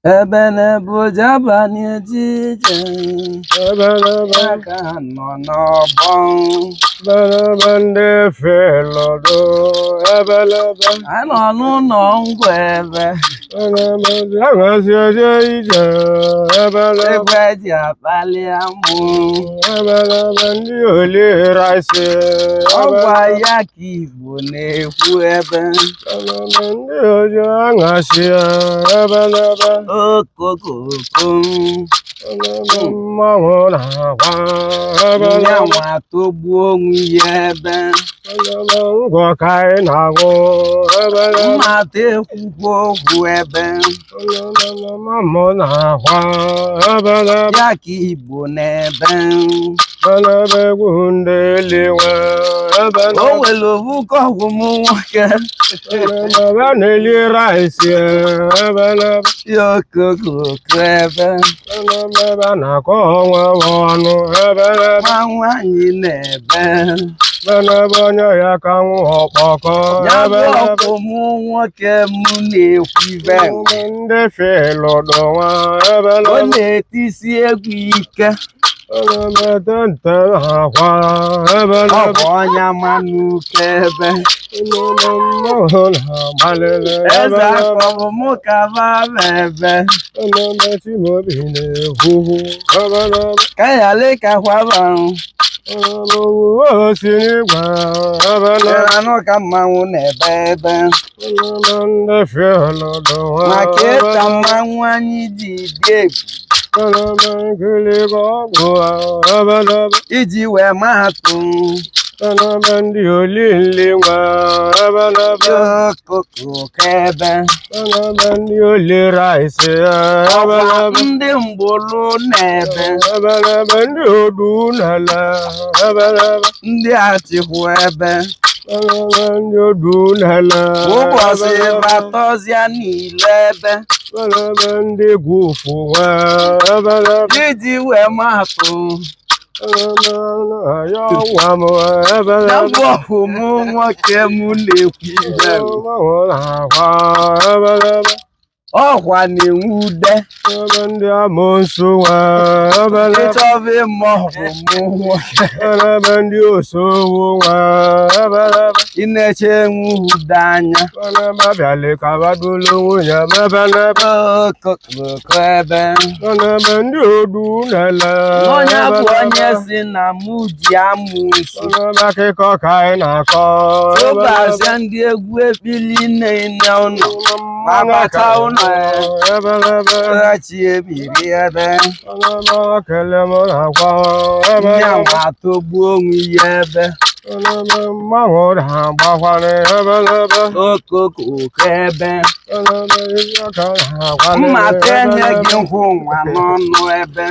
Ebene bujaba ni jíjẹ. Aka nọ n'ọgbọ́n. Ndị fe lọ́dọ̀ ebelebe. Anọ n'ụlọ ngwa ebe. Aghasị eje ije ebelebe. Egbe ji akpali amụ. Ebelebe ndị oli raịsị. Ọgwa ya ka Igbo na-ekwu ebe. Ndị oji aghasị ebelebe. Okokoko. Mmanwụ na-agwa ebelebe. Nyanwa togbuo onwe ya ebe. Ngwọ ka anyị na-agwụ ebelebe. Mmata ekwukwo okwu ebe. Mmamụ na-agwa ebelebe. Ya ka Igbo na-ebe. Ebelebe egwu ndị eluigwe ebelebe. O nwere ovu ka ọgwụ m nwoke. Ebelebe na-eli raịsị ebelebe. Ya okokoko ebe. Ebelebe na-akọ onwe ọnụ ebelebe. Nwa nwaanyị na-ebe. Ebelebe onye ya ka nwụ ọkpọkọ Ya bụ ebelebe. ọkwụ m nwoke m na-ekwu ibe. Ndị fe lọdọ nwa Ọ ebelebe. na-etisi egwu ike. Ebelebe nte akwa ebelebe. Ọ bụ ọnya manụ uke ebe. Mmụọ na-agbalịlị Eze ebelebe. akpọbụ mụ ka baba ebe. Ebelebe Chimaobi na-ekwu ebelebe. Ka yale ka kwabarụ. Ebelebe owuwe osi n'igwe ebelebe. Anụ ka mmanwụ na-ebe ebe. Ebelebe ndị fe lọdọ nwa Maka ịta ebelebe. mmanwụ anyị ji dị egwu. Ebelebe nkịlịka ọgwụ ebelebe. Iji wee maatụ. Ebelebe ndị olili nwa ebelebe. Okokoko ebe. Ebelebe ndị oli raịsị ebelebe. Ndị mgbolu na-ebe. Ebelebe ndị odu nele ebelebe. Ndị achịkwu ebe. Ebelebe ndị odu nele Ụbọchị ebelebe. batọzịa niile ebe. Ebelebe ndị gwufu nwe ebelebe. Iji wee maatụ. Ebelebe ya nwa m Ya ebelebe. bụ ọhụ m nwoke m na-ekwu ibe. Mmanwụ na-agwa ebelebe. Ọkwa na-enwe ude. Ebe ndị amoosu nwe ebelebe. Ịchọba ịma ọhụ m nwoke. Ebelebe ndị osowu nwe ebelebe. Ị na-eche enwe ude anya. Ebelebe abịala ka badulu nwunye m ebelebe. Okokoko ebe. Ebelebe ndị odu nele Onye bụ ebelebe. onye si na mụ ji amụ nso. Ebelebe akụkọ ka anyị na-akọ Ụbọchị ndị egwu ebili na-enye ụlọ. Babata ụlọ ebelebe. chi ebiri ebe. Ebelebe okele m na-akwa ebelebe. Nyanwa atọgbuo onwe ya ebe. Ebelebe mmanwụ na-agbakwarị ebelebe. Okokoko ebe. Ebelebe isi ọka na-agwalị Mmata enye ebelebe. gị nkwụ nwa n'ọnụ ebe.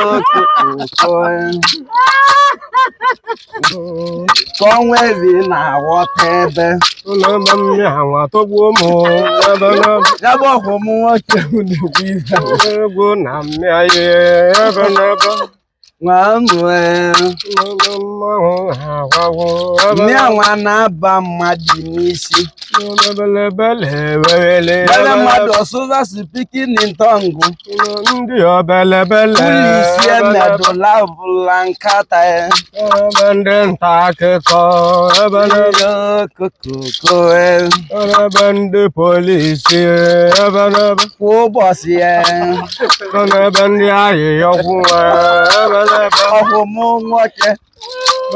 Okokoko ka ọnwa ezi na-aghọta ebe. Ebelebe mmiri anwa tọgbuo m ebelebe. Ya bụ ọhụ m nwoke m na-ekwu ibe. Egwu na mmịa ebelebe. Nwanụ Mmanwụ na-agwagwo nne anwa na-aba mmadụ n'isi. ebelebele Bele mmadụ ọsụza spikin ntọngụ. ndị obelebele Polisi emedola bụla nkata ya. ebe ndị nta akụkọ ebelebe. Okokoko Ebe ndị polisi ebelebe. kwa ụbọchị ya. Ebe ndị ahịhịa ọgwụ ebelebe. Ọhụ m nwoke.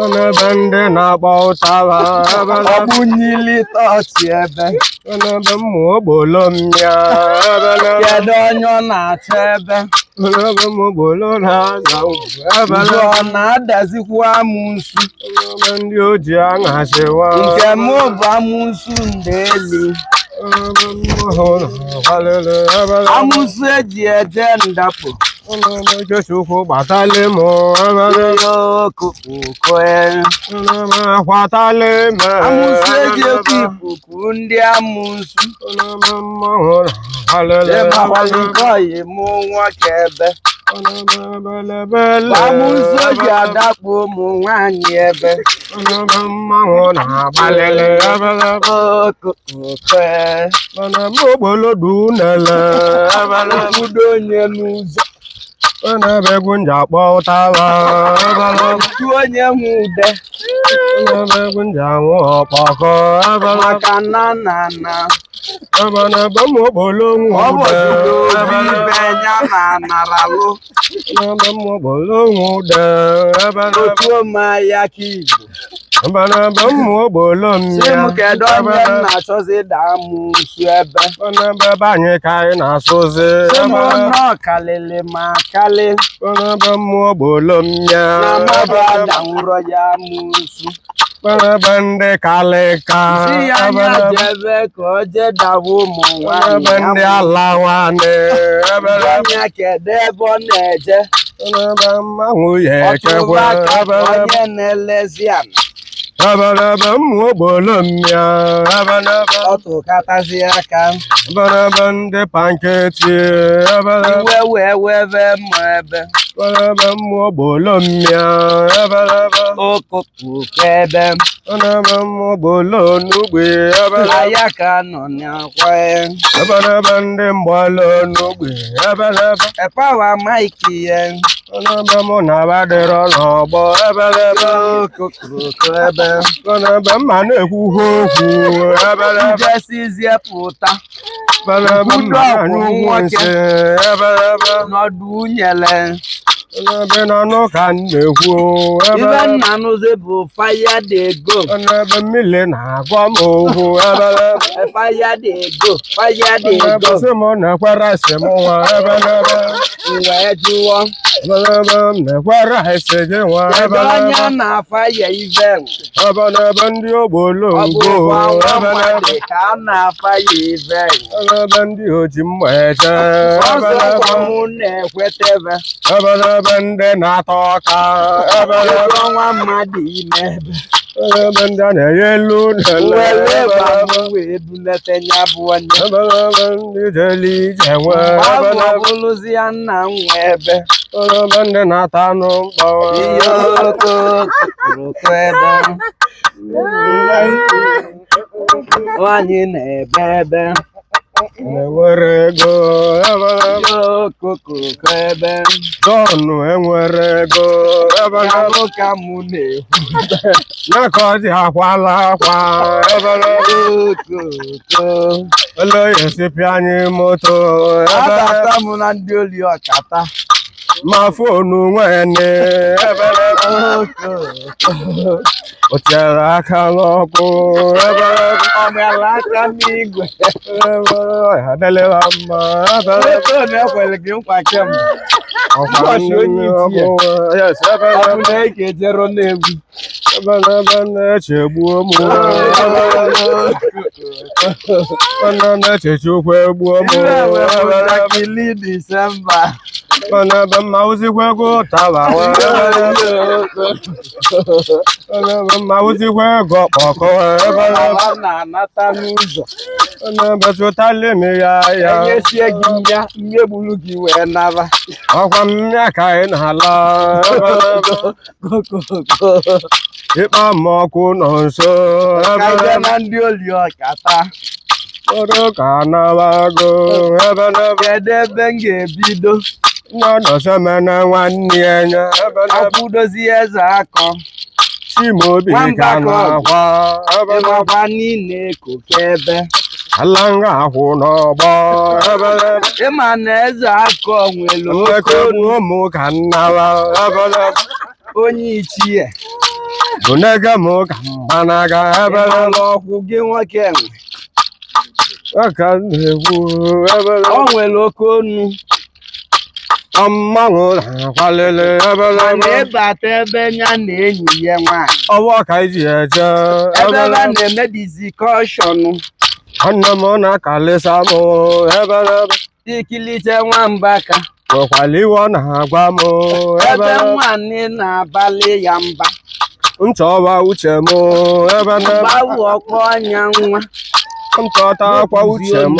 Ebe ndị na-agba ụtara Ọ ebelebe. bụ nyili tọọchị ebe. Ebe mmụ ogbolo mmịa ebelebe. Kedu onye ọ na-achọ ebe. Ebe mmụ ogbolo na-aza ugwu Uju ebelebe. ọ na-adazikwa amụnsu. Ebe ndị oji aṅasịwa Nke m bụ amụnsu ndeli. ebe mmụọ na-akwalili ebelebe. Amụnsu eji eje ndapụ. Ebe Chukwu gbatali m ebelebe. Okokoko Ebe akwatali m amụnsu eji ekwu ebelebe. ikuku ndị amụnsu. Ebe mmụọ na-akwalili Ịmakwali ebelebe. nke ọyị mụ nwoke ebe. Bamuso ji adakpo ụmụ nwanyị ebe mmanwụ na-agbalịlị okokoke mana m ogbolodu nele udo onye n'ụzọ na-ebe egwu nji akpọ ụtaba tu onye nwe ude na-ebe egwu nji anwụ ọkpọkọ maka na ebe m ogbolo ọ bụzigo obi ibe nya na naralụ ebe m ogbolo nwude otu omaya ka Igbo ebe m ogbolo si m kedu onye m na-achọzi daa m nsu ebe ebe anyị ka anyị na-asụzi si m nọ kalịlị ma kalị ebe m ogbolo mmịa na mmadụ adanwụrọ ya m nsu ebe ndị kalịka si ya anya jebe ka o jee dawa ụmụ ebe ndị nwanyị ala nwanne anya kedu ebe ọ na-eje ebe mmanwụ ya ekekwe ọtụba ka onye na-elezi ana ebe m ogbolo mmịa ọtụkatazi aka ebe ndị panketi iwe wee webe mma ebe ebe m ogbolo mmịa okokoke ebe ebe m ogbolo n'ugbe aya ka nọ n'akwa ebe ndị mgbalo n'ugbe epawa maiki ya ebe mụ na abadịrọ n'ọgbọ ebe okokoke ebe mma na-ekwuhe okwu ijesizie pụta ebe mma anyụ ugwu nsị n'ọdụ unyele ebe n'ọnụ ka m na-ekwu ibe nna nụzi bụ faya dey go ebe mmiri na-agwa m okwu faya dey go faya dey go sị m na-ekwere esi m nwa ebe wee jụọ ebe m na-ekwere esi gị nwa kedu onye na-afaya ive ebe ndị ogbolo ọ ugbo bụkwa nwa mmadụ ka a na-afaya ive ebe ndị oji mma eje ọzọ kwa mụ na-ekweta ebe ndị na-ata ọka ọzọ nwa mmadụ ime ebe ndị a na-enye elu were babụ wee bulete ya bụ onye ebe ndị jeli ije nwe babụ ọbụlụzi ya nna m nwe ebe ebe ndị na-ata anụ mkpọ ihe okokoroko ebe nwanyị na-ebe ebe enwere ego ihe okokoroko ebe dọnụ enwere ego ya bụ ka mụ na-ekwu ya ka ọ dị akwala akwa okoko oloye sipịa anyị moto atata m na ndị oli ọkata ma fonu nwene o tiere aka n'ọkụ ọ mere aka n'igwe adịlịla mma na-ekwere gị nkwa kemgbe ụbọchị onye itinye ọ bụ na eke jero n'egwu ebe na-echegbu ụmụ na-echechukwu egbu ụmụ kili Disemba mana ebe mma uzikwa ego ụtaba ebe mma uzikwa ego ọkpọkọ ebe na-anata n'ụzọ ebe tụtalimi ya enyesie gị mmịa gburu gị wee naba ọkwa mmịa ka anyị na-ala ịkpa ma ọkụ nọ nso ebe na ndị oli ọkata ọrụ ka nabago ebe kedu ebe m ga-ebido nọdọsemene nwanne ya akwụdozi eze akọ Chimaobi ka na-akwa ịmakwa niile ekoke ebe ala nga akwụ n'ọgbọ ịma na eze akọ nwere ekegbu ụmụ ka nnara onye ichie bunege m ka mgbanaga ọkwụ gị nwoke nwe aka na-egwu o nwere oke onu mmanwụ na-akwalili mana ịbata ebe ya na enyi ya nwanyị ọwọ ka iji eje ebe a na-eme dizikọshọn nwanne m na-akalịsa m ikilite nwamba ka nwekwala iwe ọ na-agwa m ebe nwanne na-abalị ya mba nchọwa uche m gbawu ọkpọ ọnya nwa nchọta akwa uche m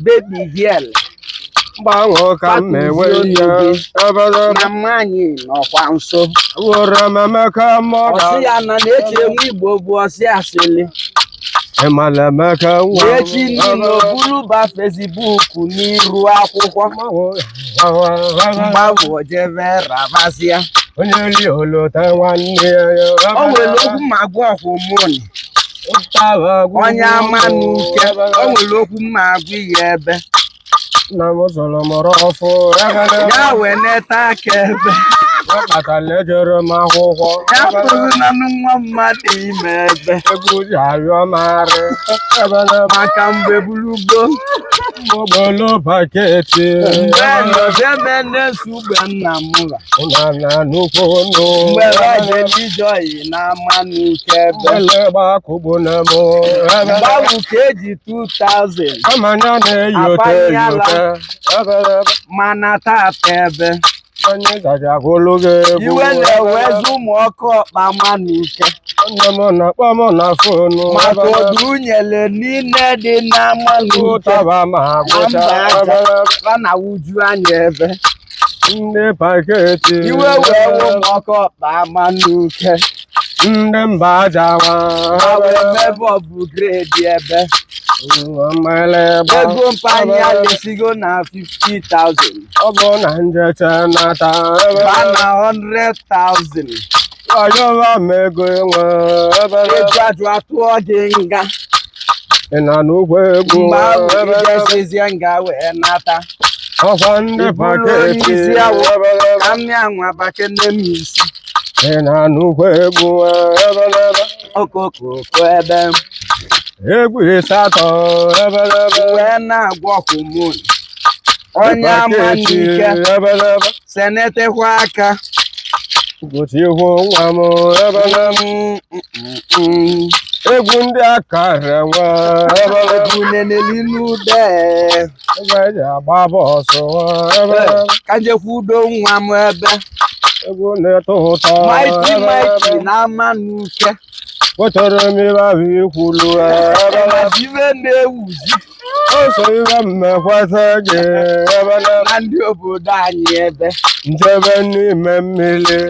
bebi giel gbanwe ka m mewe ihe na mmanyị nọkwa nso were m Emeka mmadụ ọsị ya na na-eche enwe Igbo bụ ọsị asịlị ịmala Emeka nwa echi niile obuluba Facebook n'iru akwụkwọ mgbanwe jebe rabasịa onye li olota nwanne ya o nwere okwu ma gwa ọkwụmụnị onye ama n'uke o nwere okwu mma agwa ya ebe nna m zọrọ mọrọ ọfụ ya wee neta aka ebe kpatara ejere m akwụkwọ ya bụrụ na nwa mmadụ ime ebe egwu ji arịọ marị maka mgbe bulugo mgbolo paketi mgbe nọzebe na-eso ugbe nna m ụlọ ụnana nnukwu nnu mgbe rajelijoyi na-ama n'uke ebe gbakụgbu na m mgbanwu ka eji 2000 amanya na-eyi ote mana tata ebe onye gaji agwụlụ gị iwe na-ewezi ụmụ ọkụ ọkpa ma n'uke nne m na-akpọ m na fonu maka ọdụ unyele niile dị n'ama n'uke ụtaba ma agwụcha na wuju anya ebe ndị paketi iwe wee ụmụ ọkụ ọkpa ama n'uke ndị mba ajawa ha wee mebe ọbụ gredi ebe ego mpanya lesigo na 50,000 ọ bụ na njeche nata ba na 100,000 ayọwa m ego enwe eju ajụ atụọ gị nga ị na n'ugwu egwu mgbe ahụ ijesizie nga wee nata ọkwa ndị paketi ka mmị anwa bakene m isi ị na n'ugwu egwu okokoko ebe egwu ịsatọ wee na-agwa ọkwụmụn onye ama n'ike senetekwa aka gochi ihu nwa m egwu ndị aka renwe egwu neneli n'ude eji agba bọsụ ka njekwa udo nwa m ebe egwu na-eto ụtọ maiti na ama n'uke wetara m ibe ahụ ikwulu ibe na-ewuzi o so ibe mmekwata gị na ndị obodo anyị ebe njebe n'ime mmiri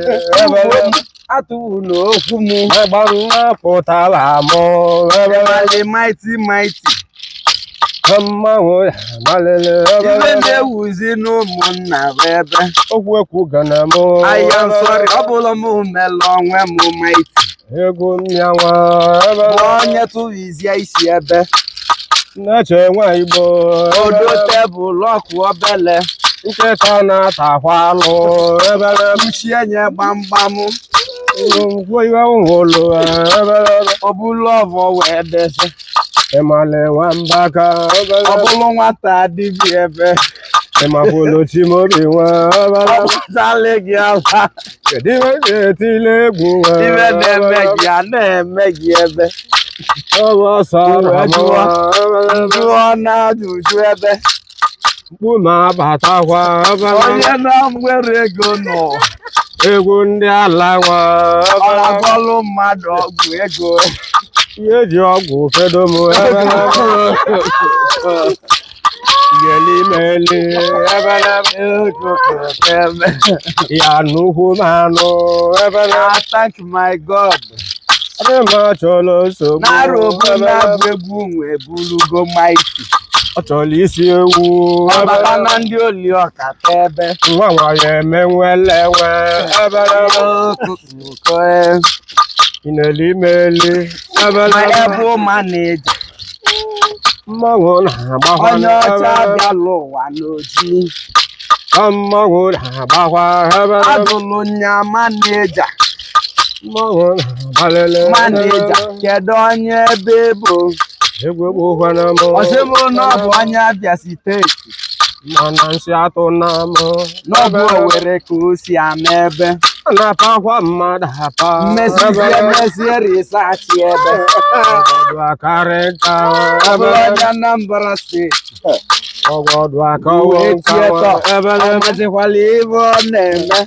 atụwu na okwu m agbarụ pụtara mụ maiti mmanwụ malele ibe na-ewuzi n'ụmụnna ebe okwu ekwu gana mụ ahịa nsọrị ọ bụla m mere onwe m maiti egwu mmịanwa onye tụwizie isi ebe na-eche nwa Igbo odo tebụl ọkụ obele nkịta na-atakwa alụ ebere uchi enye gbamgbam ngwo iwe nwụlụ obulu ọvọ wee dese ịmala nwambaka ọ bụrụ nwata dibịa ebe ịmapụlụ chimobi nwa ọgbazali gị ala kedu iwe ga-etile egwu ibe na-eme gị a na-eme gị ebe ọsọ jụọ na ajụjụ ebe mkpu ma abatakwa onye na nwere ego nọ egwu ndị ala nwa ọlagọlụ mmadụ ọgwụ ego ihe eji ọgwụ fedo m gelimeli ya nnukwu manụ thank my God ma chọrọ nsogbu na-arụ obu na-abụ egwu nwe bulugo maiti ọ chọrọ isi ewu ọbata na ndị oli ọkata ebe nwa nwanyị eme nwele nwe inelimeli ebe ụma na-eji mmanwụ na-agbakwa onye ọcha abịala ụwa n'oji mmanwụ na-agbakwa adụlụ nyama na-eja mmanwụ na-agbalele maneja kedu onye ebe bụ egwu gbukwana m ọsịbụ na ọ bụ onye Abịa steeti mana nsị atụ na m n'ọbụ Owere ka o si ama ebe a na-apakwa mmadụ apa mesie risaachị ebe ọgọdụ akarị nka ebe onye Anambra steeti ọgọdụ akawo nka ebe ọmazikwala ibe ọ na-eme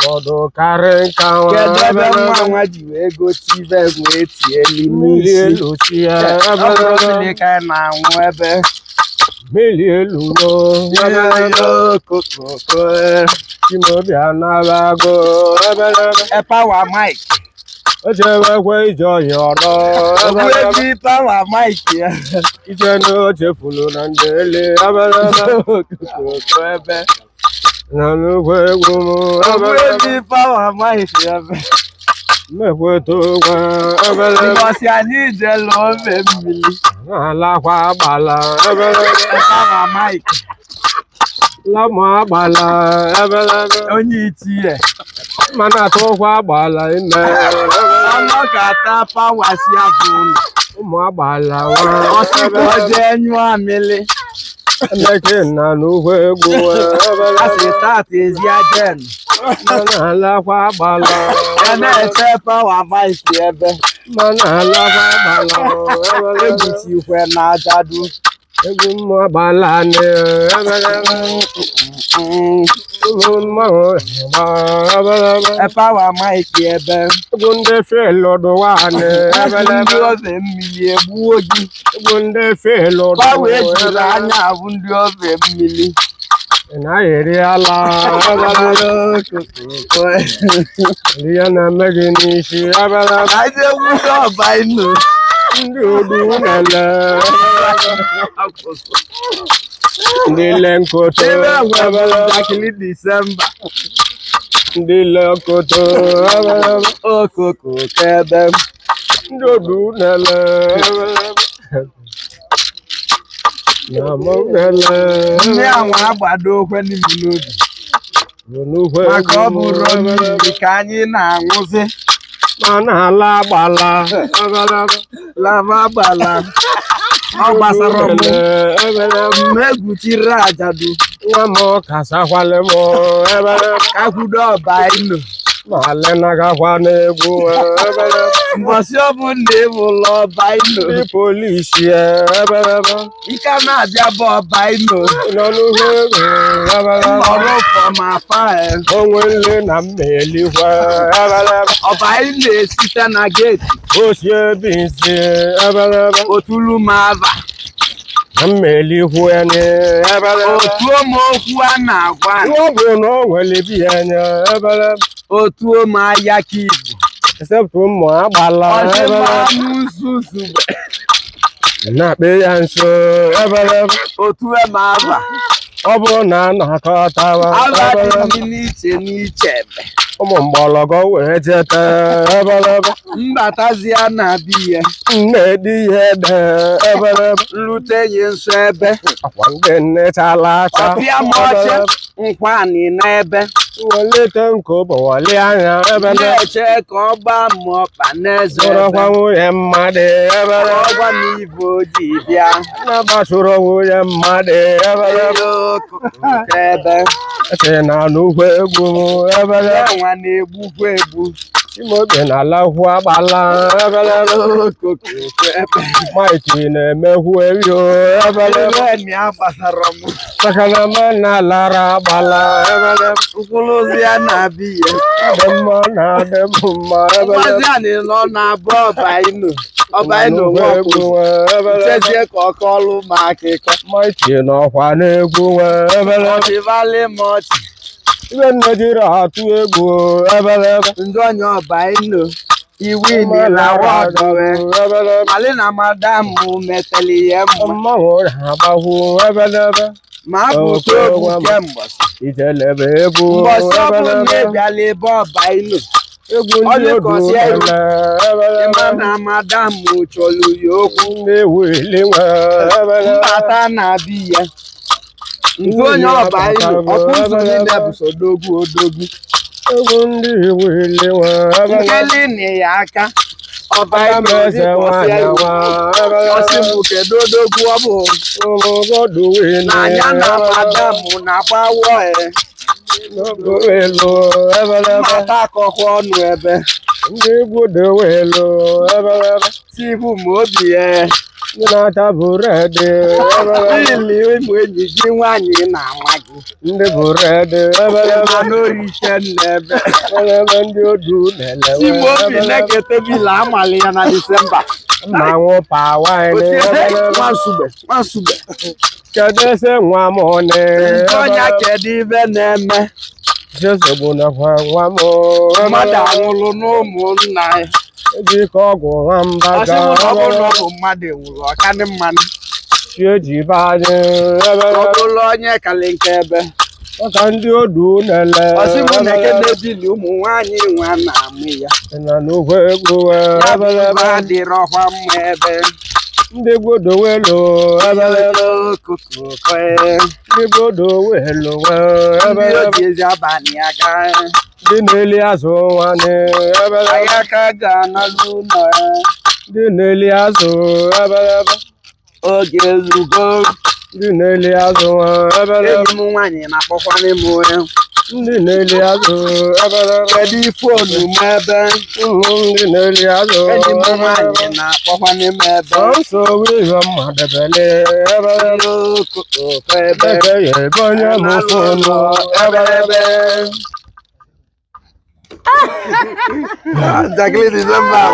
ọgọdụ karị nka kedu ebe mma nwa ji wee gote ibe wee tie mmiri n'isi elochi ya ọ bụrụ ka na-anwụ ebe Milielu Kokoko. Timobia Navago Power mic. Ochewe Joyoro Where's power mic? Ijeno Jefulu Nandele Kokoko. Nanukwe Gumu Where's power mic? Mekweto Because I need the love Emily. Alakwa Bala Power mic. Lama Bala Only it's here. Mana Tokwa Bala in I'm not at power. Mabala Genuine Millie. Making Nanukwe As a start is ya then. Alakwa Bala And I tell power mic here. Mana Alakwa Bala You were not that do. Mabala A power mic here. Gunde Fellow Doane Gunde Fellow Millie. And I Liana Meginishi I don't buy no. Dilenkoto Exactly December. Dilenkoto Oh, Coco, Cabin. Dodu Nella Namogella Now, Abado when you know. My couple run can you now? Was it Manala Bala Lava Bala? How Meguti Rajadu. Namo Casawalemo I could not buy no. Malena Gawane Must your name Lord buy no. Police You cannot jab buy no. Tomorrow for my fire. Only Nameli Or buy the Sitana gate. Osie Binsi Otulu Mava. Nameli Huene Otuomo Huana. No, will it be any Otuoma Yaki. except from Moabala Not be answer Otuema. Obona Nakata Mombologo Mbatazia na biye. Nedi head Lute yensebe. One Talata Opia moche. Nkwani nebe. Waletem Kobo Waliana Eche koba mo panezo. Made Oba nivo jibia. Nabasuro Made Kebe. Tena Nugu Wane ebu. Imogen Alahua Bala Mighty Mehuyo Ni abasaromu. Sakanamana Lara Bala Ukuluzia na biye. Demona Demuma Mazani no na boba inu. Oba inu woku. Cheje kokolu makiko. Mighty no Juanegu Vale much. Even Nigeria to ego Njonyo ọba inu. Iwi ni la wadowe. Alina madamu meteli yemo. Mawor Habahu Mabu to kembos. Ijelebe ego Mbosobu nebi ale boba inu. Only cause Imana madamu cholu yoku. Mbata na biye. Njonyo ọba inu. Okunzu ni nebusodogu odogu. Nkeli ni ya aka. Ọba inu Osimuke dodogu ọbụ. Na anya na madamu na gbawo Mata akọkọ ọnụ ebe. Tibu ma obi na-ata bụredị ili ụmụ enyi gị nwaanyị na-ama gị ndị bụredị mana orike n'ebe ndị odu na-elewe Imo obi na-eketebila amali ya na Disemba mmanwụ pawaịnị Nwansugbe kedu ese nwa m ọnị ọnya kedu ibe na-eme Jesu bụ nakwa nwa m mmadụ anwụrụ n'ụmụnna ya ejike ọgwụ nwamba ọsị mụ na ọ bụrụ na ọ bụ mmadụ nwụrụ ọkadị mmanụ chi eji be anyị ọ bụrụ onye kali nke ebe maka ndị odu na-ele ọsị mụ na-eke na-ebili ụmụ nwaanyị nwa na-amụ ya na n'ugwu egwu ebe adịrị ọkwa mma ebe ndị gbodowelu ndị gbodowelu ndị oji ezi abalị aka ndị na-eli azụ nwanne anyị aka ga-analụ ụlọ ya ndị na-eli azụ oge ezugo ndị na-eli azụ enyi m nwaanyị na-akpọkwana m onye ndị na-eli azụ kedu ifonu m ebe ndị na-eli azụ enyi m nwaanyị na-akpọkwana m ebe nsogbu ihe mmadụ bele ebe ya ebe onye m fonu ebe Exactly December.